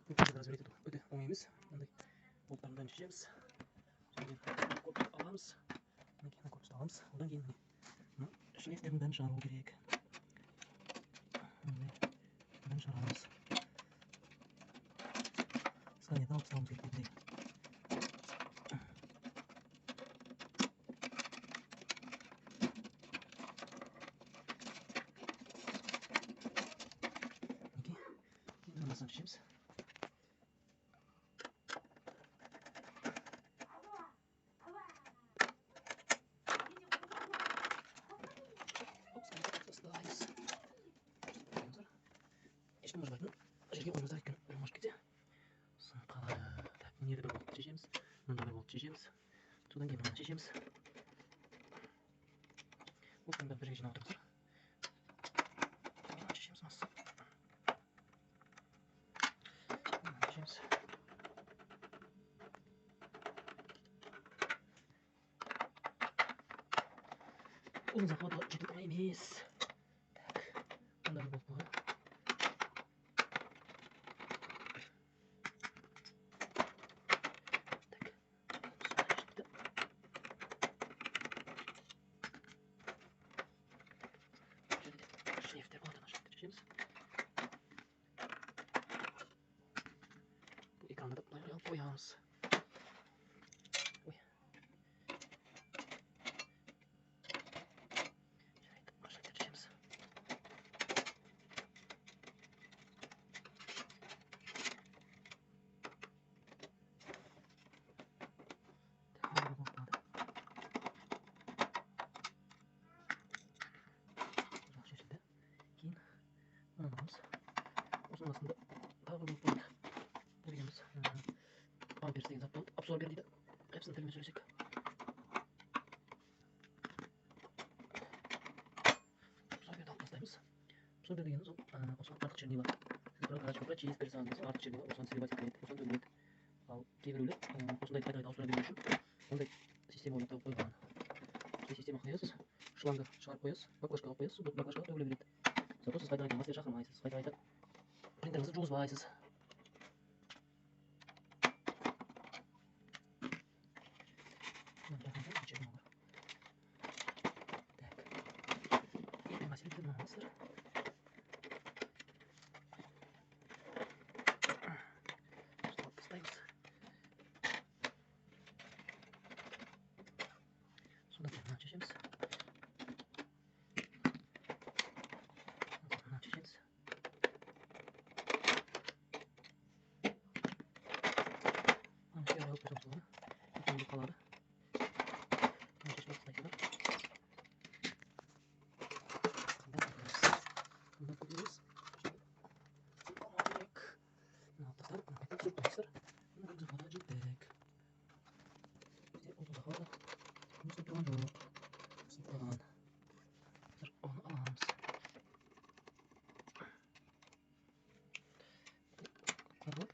Biraz размерить etу öte оң емес. Мындай болттардан шешеміз. Содан кейін корпусты аламыз. Одан кейін корпусты аламыз. Одан кейін мына шлейфтердің бәрін шығару керек. Мындай бәрін шығарамыз. Сканерді алып тастауымыз керек мындай. Шешеміз. Ешкім мұжбайтын жерге қоймыздар екен өлмаш кетсе қалады. Мынерді бір болтты шешеміз, мында бір болтты шешеміз, содан кейін мынаны шешеміз. Болттың бір жерге жинап отырмыздар. Мынаны шешеміз мас. Мынаны шешеміз. Ұзын захваты жетіп тұра емес. Мында бір болт болады. Шлейфтер болады, шлейфтер шешеміз. Бұл экранды да былай алып қоямыз. Ой. Жарайды, шлейфтер шешеміз. Мына болып болады. Шешілді. Кейін мынаны аламыз. Осының астында тағы бір болады. Бұл дегеніміз амперс деген зат болады. Абсорбер дейді. Епсон тілімен сөйлесек. Абсорберді алып тастаймыз. Абсорбер дегеніміз осыған артық чернила. Прочист персонал артық чернила осыған сливать етіледі, осыған төгіледі. Ал кейбіреулер осындай қайта-қайта ауыстыра беру үшін ондай система ойлап қойған. Осындай система қоясыз, шлангы шығарып қоясыз, баклажкаға қоясыз, бұл баклажкаға төгіле береді. Зато сіз қайта-қайта мастер шақырмайсыз, қайта-қайта принтеріңізді жуғызбайсыз. Содан кейін мынаны шешеміз. Мынаны шешеміз. Мынаны шешіп алып қойсамыз болады. Үлкен болып қалады. Мынаны шешіп алып тастайсыздар. Қымбат көтереміз. Қалмау керек. Мына алып тастадық. Мына қайтып түсіріп қойыңыздар. Мына ұзын захваты жеттік. Бізде ұзын захваты жұмыс тұрған жоқ. Сынтылған. Қазір оны аламыз. Қарлап.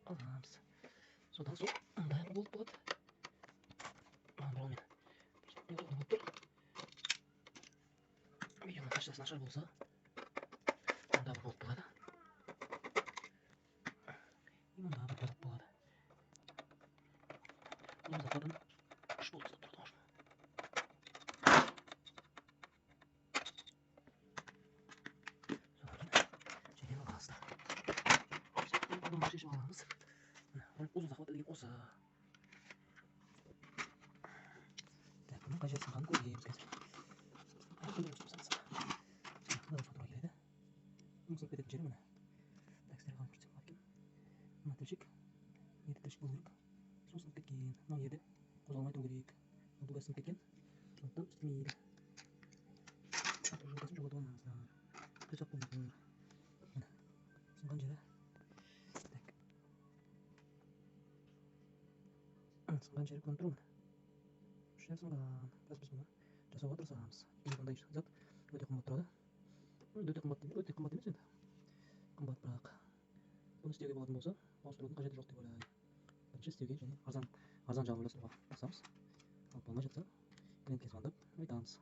Аламыз. Содан соң мындай болып болады. Бұлмен неудобно болып тұр. Видеоның качествосы нашар болса мында бір болт болады. Мында бір болт болады. Бұл захватын үш болт ұстап тұрды ғой. Содан кейін аласыздар. Бұны шешіп аламыз. Ұзын захваты деген осы. Бұның қай жері сынғанын көреміз қазір. Мына келеді. Мұның сынып кететін жері мына. Сіздерге қалып көрсетсем болады екен. Мына тілшік. Ерді тілшік болу керек. Сол сынып кеткен. Мынау ерді қозғалмай тұру керек. Бұл бәрі сынып кеткен. Сондықтан істемейді. Жылғасын жоғалтып алмаңыздар. Төсек болмасын. Мына сынған жері. Сынған жері көрініп тұр мына. Үш жері сынған. Қазір біз мұны жасауға тырысамыз. Бұндай зат өте қымбат тұрады. Өте қымбат емес енді. Қымбат бірақ. Бұны істеуге болатын болса, ауыстырудың қажеті жоқ деп ойлаймын. Бірінші істеуге және арзан жағын ойластыруға тырысамыз. Ал болмай жатса, клиентке звондап айтамыз.